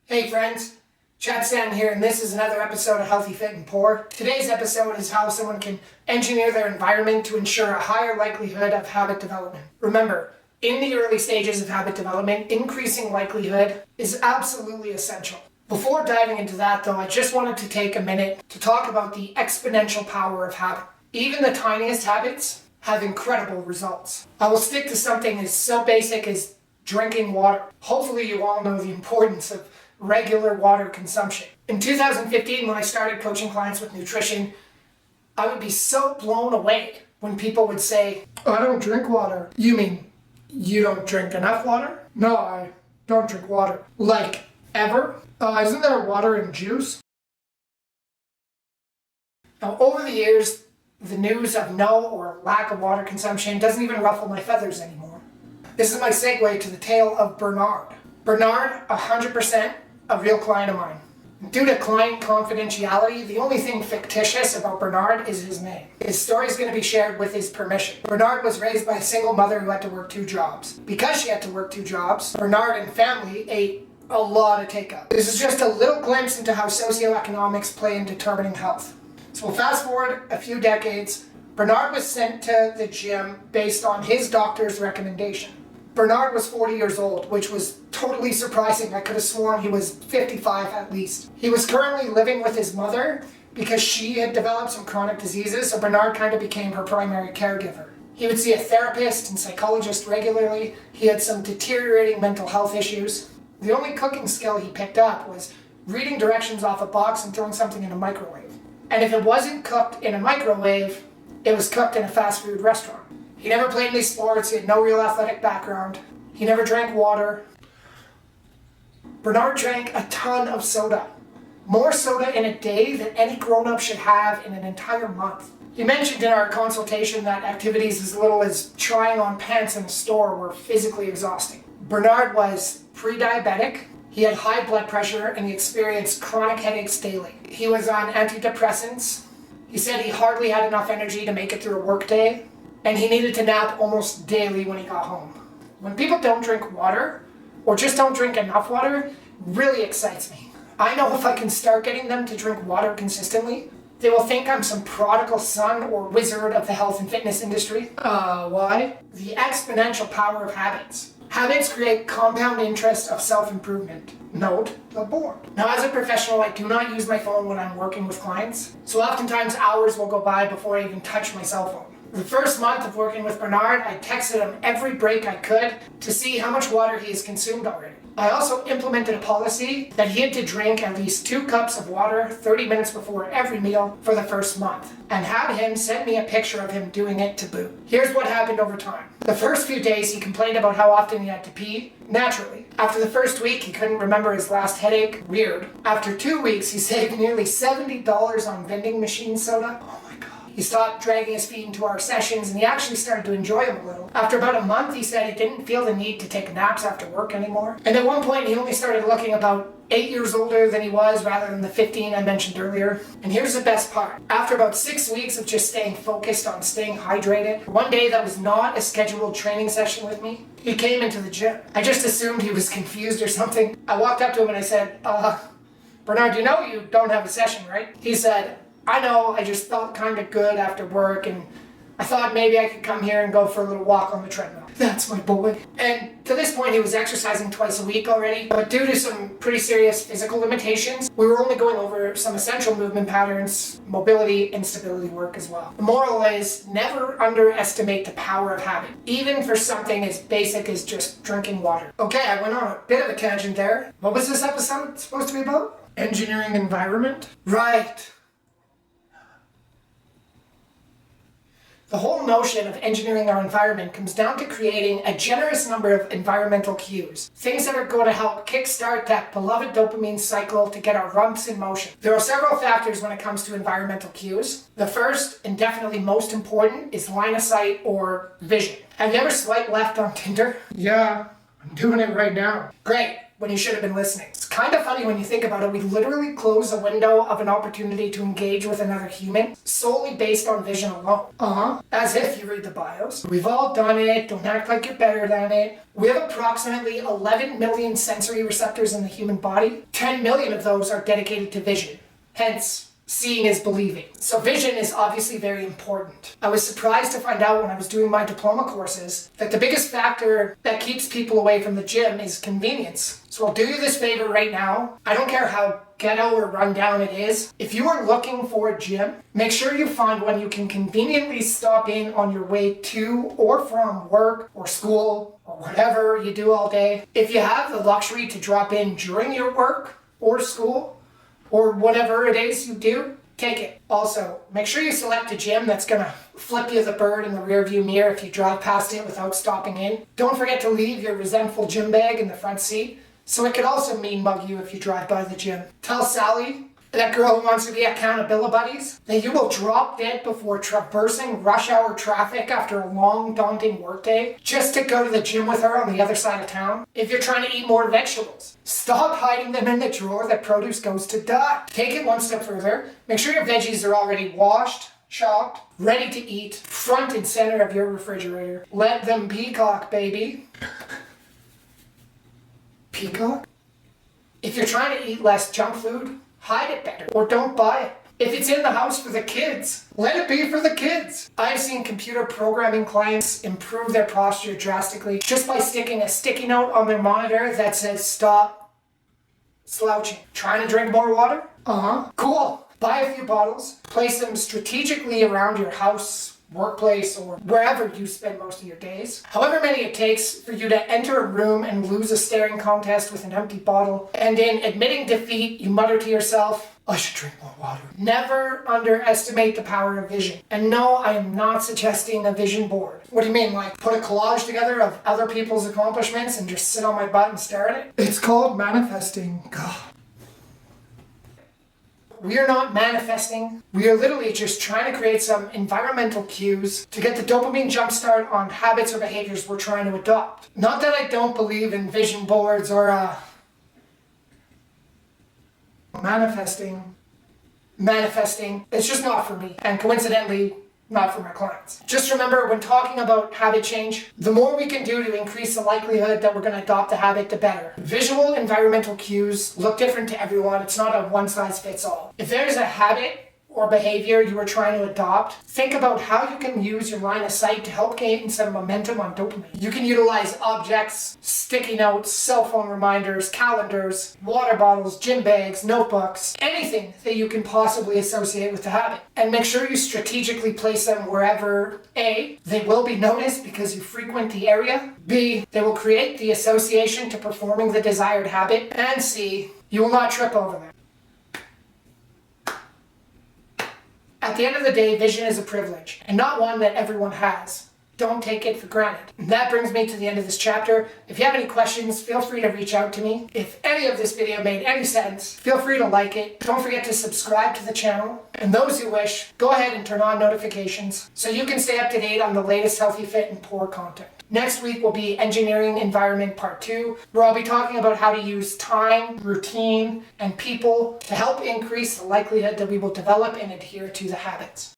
Hey friends, Chad Stan here, and this is another episode of Healthy, Fit, and Poor. Today's episode is how someone can engineer their environment to ensure a higher likelihood of habit development. Remember, in the early stages of habit development, increasing likelihood is absolutely essential. Before diving into that though, I just wanted to take a minute to talk about the exponential power of habit. Even the tiniest habits have incredible results. I will stick to something as so basic as drinking water. Hopefully you all know the importance of regular water consumption. In 2015, when I started coaching clients with nutrition, I would be so blown away when people would say, "I don't drink water." "You mean you don't drink enough water?" "No, I don't drink water." "Like, ever?" Isn't there water in juice?" Now, over the years, the news of no or lack of water consumption doesn't even ruffle my feathers anymore. This is my segue to the tale of Bernard. Bernard, 100% a real client of mine. Due to client confidentiality, the only thing fictitious about Bernard is his name. His story is going to be shared with his permission. Bernard was raised by a single mother who had to work 2 jobs. Because she had to work 2 jobs, Bernard and family ate a lot of takeout. This is just a little glimpse into how socioeconomics play in determining health. So we'll fast forward a few decades. Bernard was sent to the gym based on his doctor's recommendation. Bernard was 40 years old, which was totally surprising. I could have sworn he was 55 at least. He was currently living with his mother because she had developed some chronic diseases, so Bernard kind of became her primary caregiver. He would see a therapist and psychologist regularly. He had some deteriorating mental health issues. The only cooking skill he picked up was reading directions off a box and throwing something in a microwave. And if it wasn't cooked in a microwave, it was cooked in a fast food restaurant. He never played any sports, he had no real athletic background. He never drank water. Bernard drank a ton of soda. More soda in a day than any grown-up should have in an entire month. He mentioned in our consultation that activities as little as trying on pants in a store were physically exhausting. Bernard was pre-diabetic. He had high blood pressure and he experienced chronic headaches daily. He was on antidepressants. He said he hardly had enough energy to make it through a work day. And he needed to nap almost daily when he got home. When people don't drink water, or just don't drink enough water, it really excites me. I know if I can start getting them to drink water consistently, they will think I'm some prodigal son or wizard of the health and fitness industry. Why? The exponential power of habits. Habits create compound interest of self-improvement. Note the board. Now, as a professional, I do not use my phone when I'm working with clients, so oftentimes hours will go by before I even touch my cell phone. The first month of working with Bernard, I texted him every break I could to see how much water he has consumed already. I also implemented a policy that he had to drink at least 2 cups of water 30 minutes before every meal for the first month, and had him send me a picture of him doing it to boot. Here's what happened over time. The first few days he complained about how often he had to pee, naturally. After the first week he couldn't remember his last headache, weird. After 2 weeks he saved nearly $70 on vending machine soda. Oh my god. He stopped dragging his feet into our sessions and he actually started to enjoy them a little. After about a month, he said he didn't feel the need to take naps after work anymore. And at one point, he only started looking about 8 years older than he was rather than the 15 I mentioned earlier. And here's the best part. After about 6 weeks of just staying focused on staying hydrated, one day that was not a scheduled training session with me, he came into the gym. I just assumed he was confused or something. I walked up to him and I said, Bernard, you know you don't have a session, right? He said, "I know, I just felt kind of good after work and I thought maybe I could come here and go for a little walk on the treadmill." That's my boy. And to this point he was exercising twice a week already, but due to some pretty serious physical limitations, we were only going over some essential movement patterns, mobility, and stability work as well. The moral is never underestimate the power of habit, even for something as basic as just drinking water. Okay, I went on a bit of a tangent there. What was this episode supposed to be about? Engineering environment? Right. The whole notion of engineering our environment comes down to creating a generous number of environmental cues. Things that are going to help kickstart that beloved dopamine cycle to get our rumps in motion. There are several factors when it comes to environmental cues. The first, and definitely most important, is line of sight or vision. Have you ever swiped left on Tinder? Yeah, I'm doing it right now. Great, when you should have been listening. It's kind of funny when you think about it. We literally close a window of an opportunity to engage with another human solely based on vision alone. As if you read the bios. We've all done it. Don't act like you're better than it. We have approximately 11 million sensory receptors in the human body. 10 million of those are dedicated to vision. Hence, seeing is believing. So vision is obviously very important. I was surprised to find out when I was doing my diploma courses that the biggest factor that keeps people away from the gym is convenience. So I'll do you this favor right now. I don't care how ghetto or rundown it is. If you are looking for a gym, make sure you find one you can conveniently stop in on your way to or from work or school or whatever you do all day. If you have the luxury to drop in during your work or school, or whatever it is you do, take it. Also, make sure you select a gym that's gonna flip you the bird in the rearview mirror if you drive past it without stopping in. Don't forget to leave your resentful gym bag in the front seat, so it could also mean mug you if you drive by the gym. Tell Sally, that girl who wants to be accountability buddies, that you will drop dead before traversing rush hour traffic after a long, daunting workday just to go to the gym with her on the other side of town. If you're trying to eat more vegetables, stop hiding them in the drawer that produce goes to die. Take it one step further. Make sure your veggies are already washed, chopped, ready to eat, front and center of your refrigerator. Let them peacock, baby. Peacock? If you're trying to eat less junk food, hide it better, or don't buy it. If it's in the house for the kids, let it be for the kids. I've seen computer programming clients improve their posture drastically just by sticking a sticky note on their monitor that says stop slouching. Trying to drink more water? Cool. Buy a few bottles, place them strategically around your house, workplace, or wherever you spend most of your days. However many it takes for you to enter a room and lose a staring contest with an empty bottle, and in admitting defeat, you mutter to yourself, I should drink more water. Never underestimate the power of vision. And no, I am not suggesting a vision board. What do you mean, like put a collage together of other people's accomplishments and just sit on my butt and stare at it? It's called manifesting. God. We are not manifesting. We are literally just trying to create some environmental cues to get the dopamine jumpstart on habits or behaviors we're trying to adopt. Not that I don't believe in vision boards or manifesting. It's just not for me. And coincidentally, not for my clients. Just remember, when talking about habit change, the more we can do to increase the likelihood that we're going to adopt the habit, the better. Visual environmental cues look different to everyone. It's not a one-size-fits-all. If there's a habit or behavior you are trying to adopt, think about how you can use your line of sight to help gain some momentum on dopamine. You can utilize objects, sticky notes, cell phone reminders, calendars, water bottles, gym bags, notebooks, anything that you can possibly associate with the habit. And make sure you strategically place them wherever A, they will be noticed because you frequent the area, B, they will create the association to performing the desired habit, and C, you will not trip over them. At the end of the day, vision is a privilege, and not one that everyone has. Don't take it for granted. And that brings me to the end of this chapter. If you have any questions, feel free to reach out to me. If any of this video made any sense, feel free to like it. Don't forget to subscribe to the channel. And those who wish, go ahead and turn on notifications so you can stay up to date on the latest healthy, fit, and poor content. Next week will be Engineering Environment Part 2, where I'll be talking about how to use time, routine, and people to help increase the likelihood that we will develop and adhere to the habits.